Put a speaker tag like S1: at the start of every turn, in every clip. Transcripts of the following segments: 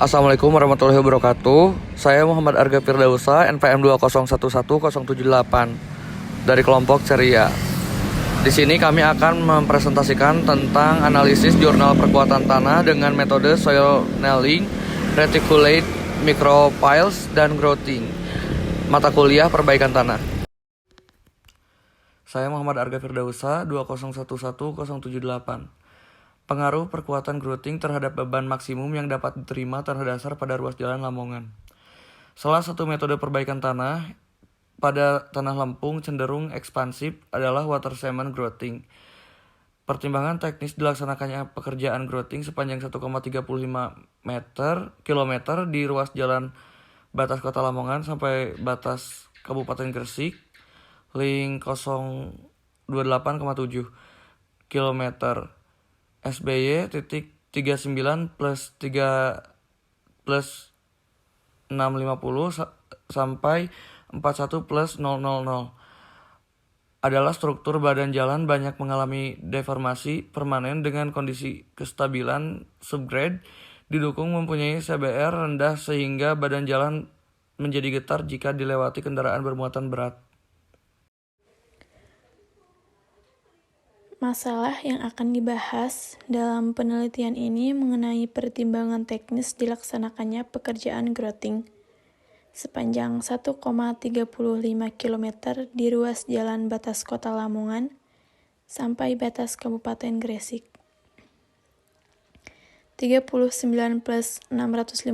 S1: Assalamualaikum warahmatullahi wabarakatuh. Saya Muhammad Arga Firdausa, NPM 2011078 dari kelompok Ceria. Di sini kami akan mempresentasikan tentang analisis jurnal perkuatan tanah dengan metode soil nailing, reticulate micropiles, dan growthing. Mata kuliah perbaikan tanah. Saya Muhammad Arga Firdausa, 2011078. Pengaruh perkuatan growthing terhadap beban maksimum yang dapat diterima terdasar pada ruas jalan Lamongan. Salah satu metode perbaikan tanah pada tanah lempung cenderung ekspansif adalah water cement growthing. Pertimbangan teknis dilaksanakannya pekerjaan growthing sepanjang 1,35 km di ruas jalan batas Kota Lamongan sampai batas Kabupaten Gresik, link 028,7 km. SBY titik 39 plus 3 plus 650 sampai 41 plus 000 adalah struktur badan jalan banyak mengalami deformasi permanen dengan kondisi kestabilan subgrade, didukung mempunyai CBR rendah sehingga badan jalan menjadi getar jika dilewati kendaraan bermuatan berat.
S2: Masalah yang akan dibahas dalam penelitian ini mengenai pertimbangan teknis dilaksanakannya pekerjaan growthing sepanjang 1,35 km di ruas jalan batas Kota Lamongan sampai batas Kabupaten Gresik. 39 plus 650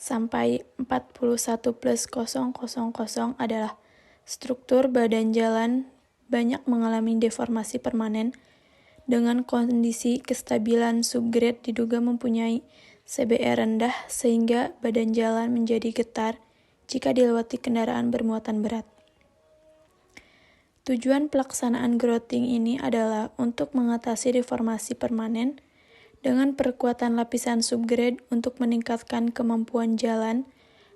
S2: sampai 41 plus 000 adalah struktur badan jalan banyak mengalami deformasi permanen dengan kondisi kestabilan subgrade diduga mempunyai CBR rendah sehingga badan jalan menjadi getar jika dilewati kendaraan bermuatan berat. Tujuan pelaksanaan growthing ini adalah untuk mengatasi deformasi permanen dengan perkuatan lapisan subgrade untuk meningkatkan kemampuan jalan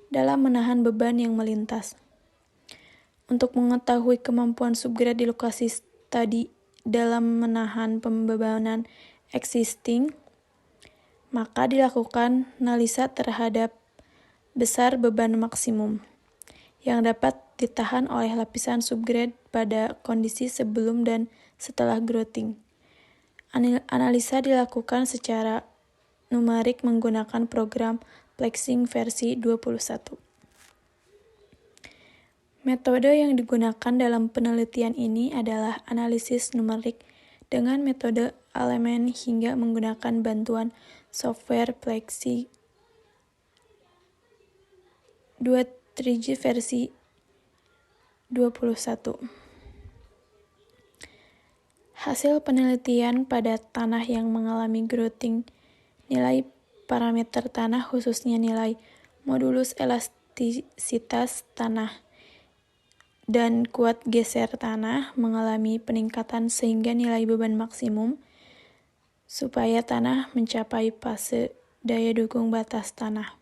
S2: dalam menahan beban yang melintas. Untuk mengetahui kemampuan subgrade di lokasi tadi dalam menahan pembebanan existing, maka dilakukan analisa terhadap besar beban maksimum yang dapat ditahan oleh lapisan subgrade pada kondisi sebelum dan setelah growthing. Analisa dilakukan secara numerik menggunakan program Plexing versi 21. Metode yang digunakan dalam penelitian ini adalah analisis numerik dengan metode elemen hingga menggunakan bantuan software Plexi 23 versi 21. Hasil penelitian pada tanah yang mengalami growthing, nilai parameter tanah khususnya nilai modulus elastisitas tanah dan kuat geser tanah mengalami peningkatan sehingga nilai beban maksimum supaya tanah mencapai fase daya dukung batas tanah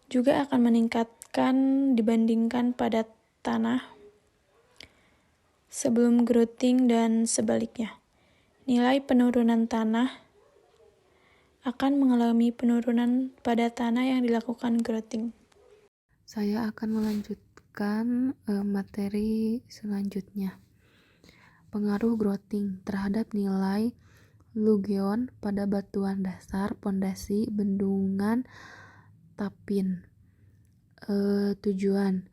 S2: juga akan meningkatkan dibandingkan pada tanah sebelum growthing dan sebaliknya. Nilai penurunan tanah akan mengalami penurunan pada tanah yang dilakukan growthing.
S3: Saya akan melanjutkan materi selanjutnya. Pengaruh growthing terhadap nilai Lugeon pada batuan dasar, pondasi, bendungan, tapin. Tujuan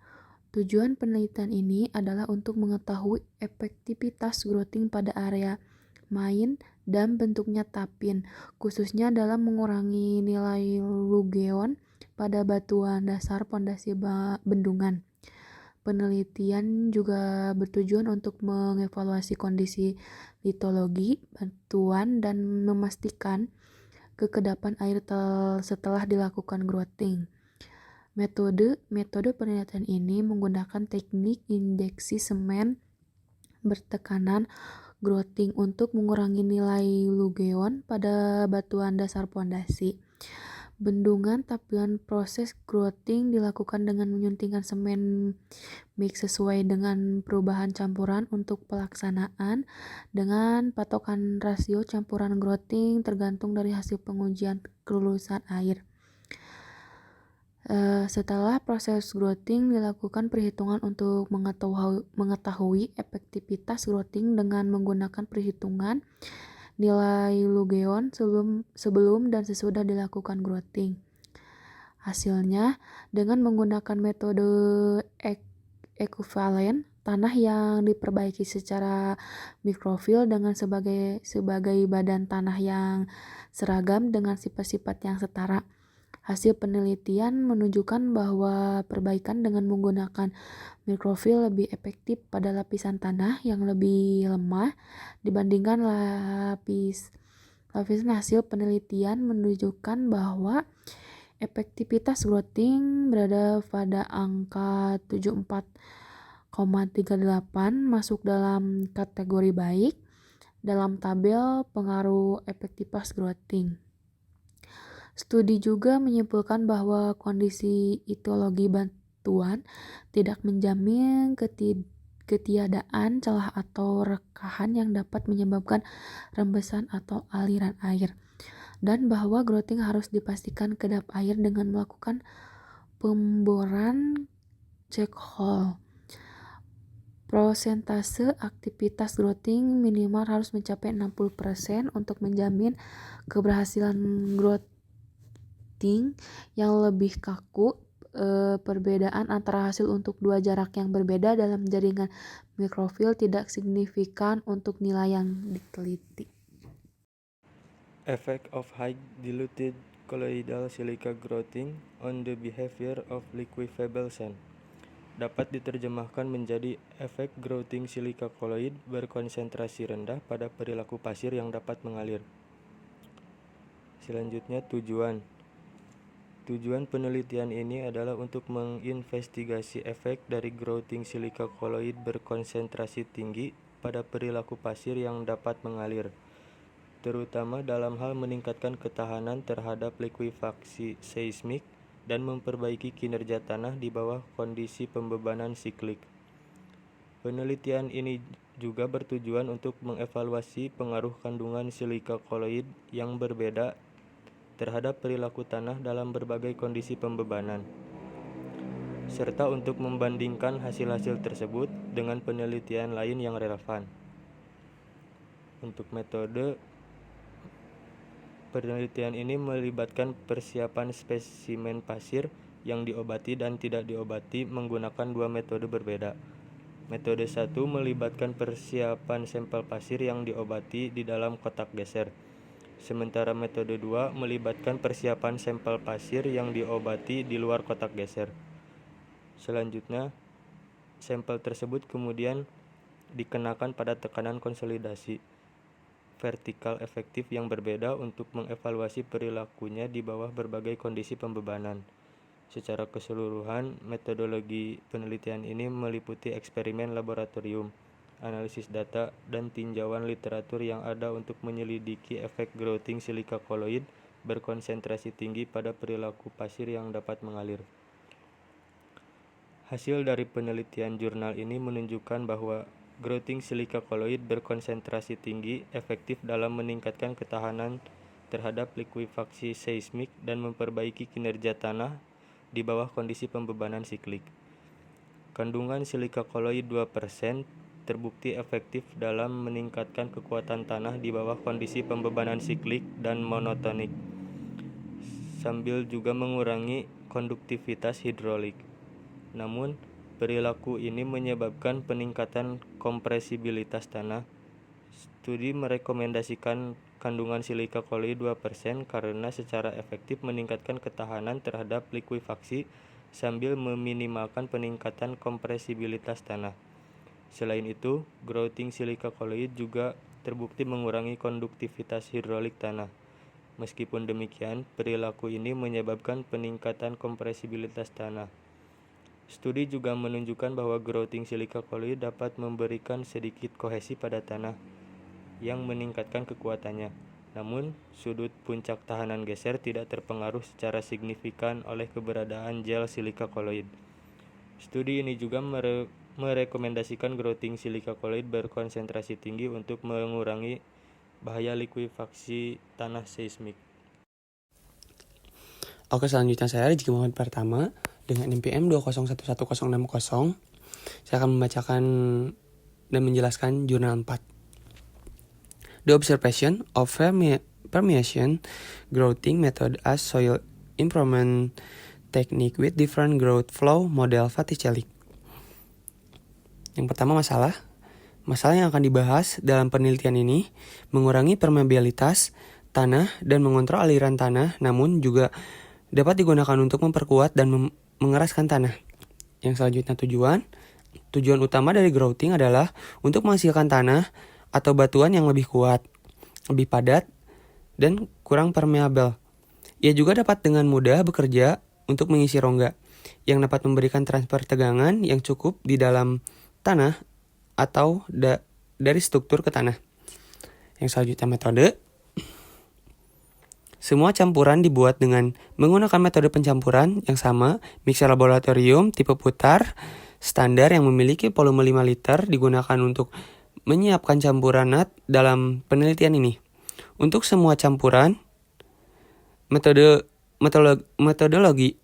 S3: penelitian ini adalah untuk mengetahui efektivitas growthing pada area main dan bentuknya tapin, khususnya dalam mengurangi nilai Lugeon pada batuan dasar pondasi bendungan. Penelitian juga bertujuan untuk mengevaluasi kondisi litologi batuan dan memastikan kekedapan air setelah dilakukan growthing. Metode penelitian ini menggunakan teknik injeksi semen bertekanan growthing untuk mengurangi nilai Lugeon pada batuan dasar pondasi. Bendungan tapin proses growthing dilakukan dengan menyuntingkan semen mix sesuai dengan perubahan campuran untuk pelaksanaan dengan patokan rasio campuran growthing tergantung dari hasil pengujian kelulusan air. Setelah proses growthing dilakukan perhitungan untuk mengetahui efektivitas growthing dengan menggunakan perhitungan nilai Lugeon sebelum dan sesudah dilakukan growthing. Hasilnya, dengan menggunakan metode ekuivalen, tanah yang diperbaiki secara mikrofil dengan sebagai badan tanah yang seragam dengan sifat-sifat yang setara. Hasil penelitian menunjukkan bahwa perbaikan dengan menggunakan mikrofil lebih efektif pada lapisan tanah yang lebih lemah dibandingkan lapisan. Hasil penelitian menunjukkan bahwa efektivitas growthing berada pada angka 74,38 masuk dalam kategori baik dalam tabel pengaruh efektivitas growthing. Studi juga menyimpulkan bahwa kondisi etiologi batuan tidak menjamin ketiadaan celah atau rekahan yang dapat menyebabkan rembesan atau aliran air, dan bahwa growthing harus dipastikan kedap air dengan melakukan pemboran check hole. Prosentase aktivitas growthing minimal harus mencapai 60% untuk menjamin keberhasilan growthing yang lebih kaku. Perbedaan antara hasil untuk dua jarak yang berbeda dalam jaringan mikrofil tidak signifikan untuk nilai yang diteliti.
S4: Effect of high diluted colloidal silica growthing on the behavior of liquefiable sand dapat diterjemahkan menjadi efek growthing silika kolloid berkonsentrasi rendah pada perilaku pasir yang dapat mengalir. Selanjutnya, Tujuan penelitian ini adalah untuk menginvestigasi efek dari growthing silika kolloid berkonsentrasi tinggi pada perilaku pasir yang dapat mengalir, terutama dalam hal meningkatkan ketahanan terhadap likuifaksi seismik dan memperbaiki kinerja tanah di bawah kondisi pembebanan siklik. Penelitian ini juga bertujuan untuk mengevaluasi pengaruh kandungan silika kolloid yang berbeda terhadap perilaku tanah dalam berbagai kondisi pembebanan, serta untuk membandingkan hasil-hasil tersebut dengan penelitian lain yang relevan. Untuk metode, penelitian ini melibatkan persiapan spesimen pasir yang diobati dan tidak diobati menggunakan dua metode berbeda. Metode 1 melibatkan persiapan sampel pasir yang diobati di dalam kotak geser. Sementara metode 2 melibatkan persiapan sampel pasir yang diobati di luar kotak geser. Selanjutnya, sampel tersebut kemudian dikenakan pada tekanan konsolidasi vertikal efektif yang berbeda untuk mengevaluasi perilakunya di bawah berbagai kondisi pembebanan. Secara keseluruhan, metodologi penelitian ini meliputi eksperimen laboratorium, analisis data, dan tinjauan literatur yang ada untuk menyelidiki efek growthing silika kolloid berkonsentrasi tinggi pada perilaku pasir yang dapat mengalir. Hasil dari penelitian jurnal ini menunjukkan bahwa growthing silika kolloid berkonsentrasi tinggi efektif dalam meningkatkan ketahanan terhadap likuifaksi seismik dan memperbaiki kinerja tanah di bawah kondisi pembebanan siklik. Kandungan silika kolloid 2% terbukti efektif dalam meningkatkan kekuatan tanah di bawah kondisi pembebanan siklik dan monotonik, sambil juga mengurangi konduktivitas hidrolik. Namun, perilaku ini menyebabkan peningkatan kompresibilitas tanah. Studi merekomendasikan kandungan silika kolloid 2% karena secara efektif meningkatkan ketahanan terhadap likuifaksi sambil meminimalkan peningkatan kompresibilitas tanah. Selain itu, growthing silika kolloid juga terbukti mengurangi konduktivitas hidrolik tanah. Meskipun demikian, perilaku ini menyebabkan peningkatan kompresibilitas tanah. Studi juga menunjukkan bahwa growthing silika kolloid dapat memberikan sedikit kohesi pada tanah yang meningkatkan kekuatannya. Namun, sudut puncak tahanan geser tidak terpengaruh secara signifikan oleh keberadaan gel silika kolloid. Studi ini juga merekomendasikan growthing silika kolloid berkonsentrasi tinggi untuk mengurangi bahaya likuifaksi tanah seismik.
S5: Oke, selanjutnya saya Rizky Muhammad Pertama dengan NPM 2011060. Saya akan membacakan dan menjelaskan jurnal 4. The observation of permeation growing method as soil improvement technique with different growth flow model Fatticelli. Yang pertama masalah yang akan dibahas dalam penelitian ini mengurangi permeabilitas tanah dan mengontrol aliran tanah, namun juga dapat digunakan untuk memperkuat dan mengeraskan tanah. Yang selanjutnya tujuan utama dari grouting adalah untuk menghasilkan tanah atau batuan yang lebih kuat, lebih padat, dan kurang permeabel. Ia juga dapat dengan mudah bekerja untuk mengisi rongga, yang dapat memberikan transfer tegangan yang cukup di dalam tanah atau dari struktur ke tanah. Yang selanjutnya metode. Semua campuran dibuat dengan menggunakan metode pencampuran yang sama, mixer laboratorium tipe putar, standar yang memiliki volume 5 liter digunakan untuk menyiapkan campuran nut dalam penelitian ini. Untuk semua campuran, metodologi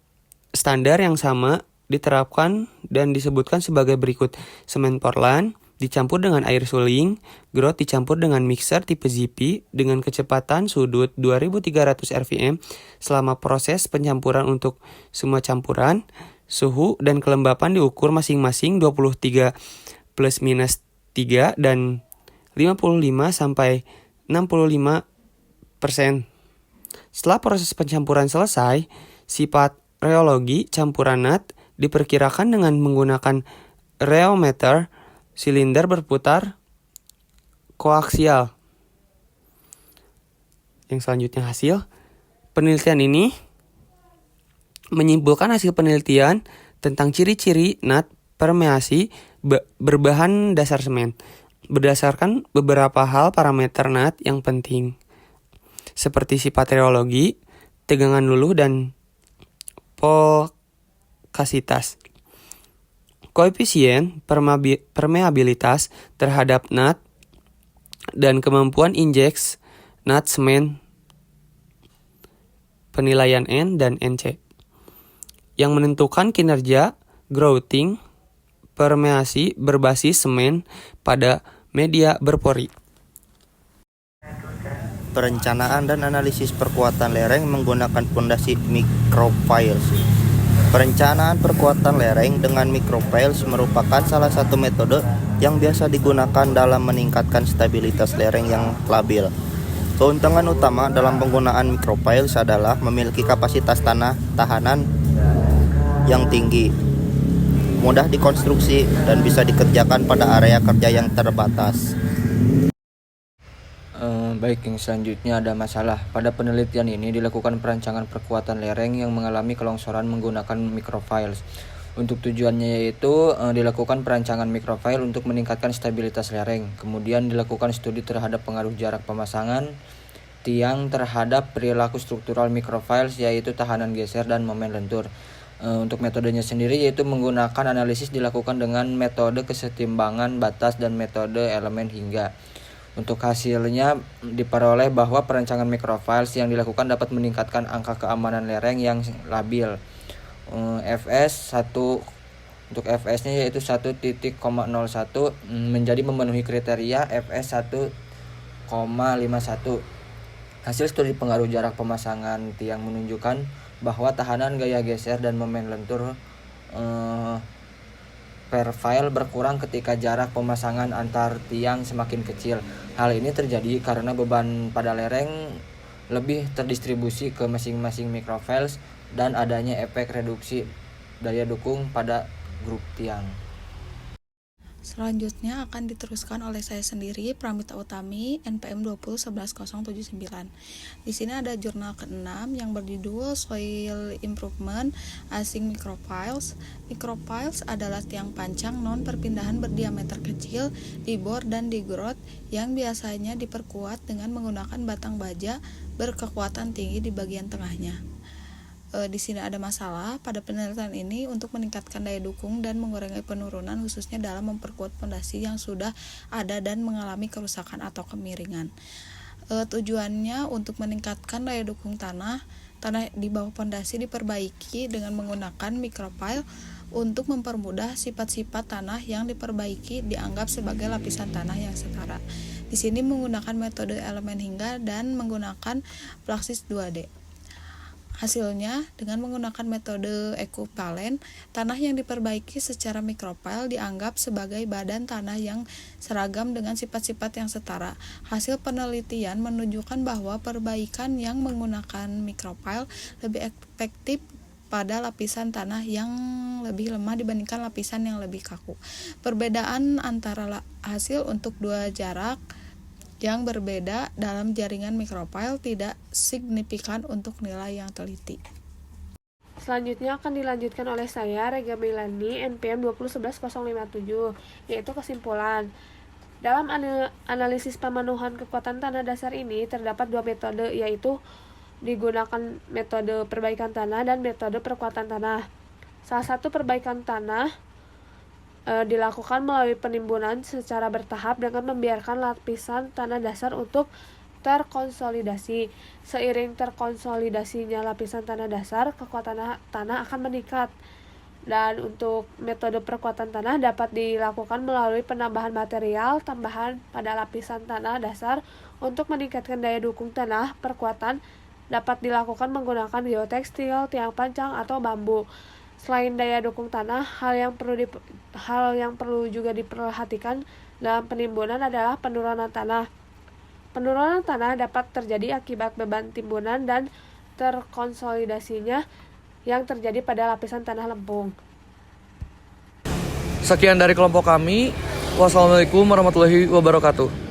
S5: standar yang sama diterapkan dan disebutkan sebagai berikut. Semen Portland dicampur dengan air suling, growth dicampur dengan mixer tipe ZP dengan kecepatan sudut 2300 rpm selama proses pencampuran. Untuk semua campuran, suhu dan kelembapan diukur masing-masing 23 plus minus 3 dan 55 sampai 65%. Setelah proses pencampuran selesai, sifat rheologi campuran nut diperkirakan dengan menggunakan rheometer silinder berputar koaksial. Yang selanjutnya hasil penelitian ini menyimpulkan hasil penelitian tentang ciri-ciri nut permeasi berbahan dasar semen berdasarkan beberapa hal parameter nut yang penting seperti sifat rheologi, tegangan luluh, dan volkasitas. Koefisien permeabilitas terhadap nut dan kemampuan injeks nut semen penilaian N dan NC yang menentukan kinerja grouting permeasi berbasis semen pada media berpori.
S6: Perencanaan dan analisis perkuatan lereng menggunakan fondasi micropiles. Perencanaan perkuatan lereng dengan micropiles merupakan salah satu metode yang biasa digunakan dalam meningkatkan stabilitas lereng yang labil. Keuntungan utama dalam penggunaan micropiles adalah memiliki kapasitas tanah tahanan yang tinggi, mudah dikonstruksi, dan bisa dikerjakan pada area kerja yang terbatas.
S1: Baik, yang selanjutnya ada masalah. Pada penelitian ini dilakukan perancangan perkuatan lereng yang mengalami kelongsoran menggunakan micropiles. Untuk tujuannya yaitu dilakukan perancangan micropile untuk meningkatkan stabilitas lereng. Kemudian dilakukan studi terhadap pengaruh jarak pemasangan tiang terhadap perilaku struktural micropiles, yaitu tahanan geser dan momen lentur. Untuk metodenya sendiri yaitu menggunakan analisis dilakukan dengan metode kesetimbangan batas dan metode elemen hingga. Untuk hasilnya diperoleh bahwa perancangan micropiles yang dilakukan dapat meningkatkan angka keamanan lereng yang labil. Fs 1 untuk Fs-nya yaitu 1.01 menjadi memenuhi kriteria Fs 1,51. Hasil studi pengaruh jarak pemasangan tiang menunjukkan bahwa tahanan gaya geser dan momen lentur per file berkurang ketika jarak pemasangan antar tiang semakin kecil. Hal ini terjadi karena beban pada lereng lebih terdistribusi ke masing-masing micropiles dan adanya efek reduksi daya dukung pada grup tiang.
S2: Selanjutnya akan diteruskan oleh saya sendiri, Pramita Utami, NPM 2011079. Di sini ada jurnal ke-6 yang berjudul Soil Improvement Async Micropiles. Micropiles adalah tiang pancang non perpindahan berdiameter kecil di bor dan di grout yang biasanya diperkuat dengan menggunakan batang baja berkekuatan tinggi di bagian tengahnya. Di sini ada masalah pada penelitian ini untuk meningkatkan daya dukung dan mengurangi penurunan, khususnya dalam memperkuat fondasi yang sudah ada dan mengalami kerusakan atau kemiringan. Tujuannya untuk meningkatkan daya dukung tanah
S7: tanah di bawah pondasi diperbaiki dengan menggunakan micropile untuk mempermudah sifat-sifat tanah yang diperbaiki dianggap sebagai lapisan tanah yang setara. Di sini menggunakan metode elemen hingga dan menggunakan praksis 2D. Hasilnya, dengan menggunakan metode ekuvalen, tanah yang diperbaiki secara micropile dianggap sebagai badan tanah yang seragam dengan sifat-sifat yang setara. Hasil penelitian menunjukkan bahwa perbaikan yang menggunakan micropile lebih efektif pada lapisan tanah yang lebih lemah dibandingkan lapisan yang lebih kaku. Perbedaan antara hasil untuk dua jarak yang berbeda dalam jaringan micropile tidak signifikan untuk nilai yang teliti.
S8: Selanjutnya akan dilanjutkan oleh saya, Rega Milani, NPM 2011057, yaitu kesimpulan. Dalam analisis pemenuhan kekuatan tanah dasar ini terdapat dua metode, yaitu digunakan metode perbaikan tanah dan metode perkuatan tanah. Salah satu perbaikan tanah dilakukan melalui penimbunan secara bertahap dengan membiarkan lapisan tanah dasar untuk terkonsolidasi. Seiring terkonsolidasinya lapisan tanah dasar, kekuatan tanah akan meningkat. Dan untuk metode perkuatan tanah dapat dilakukan melalui penambahan material tambahan pada lapisan tanah dasar untuk meningkatkan daya dukung tanah. Perkuatan dapat dilakukan menggunakan geotekstil, tiang pancang, atau bambu. Selain daya dukung tanah, hal yang perlu juga diperhatikan dalam penimbunan adalah penurunan tanah. Penurunan tanah dapat terjadi akibat beban timbunan dan terkonsolidasinya yang terjadi pada lapisan tanah lempung.
S1: Sekian dari kelompok kami. Wassalamualaikum warahmatullahi wabarakatuh.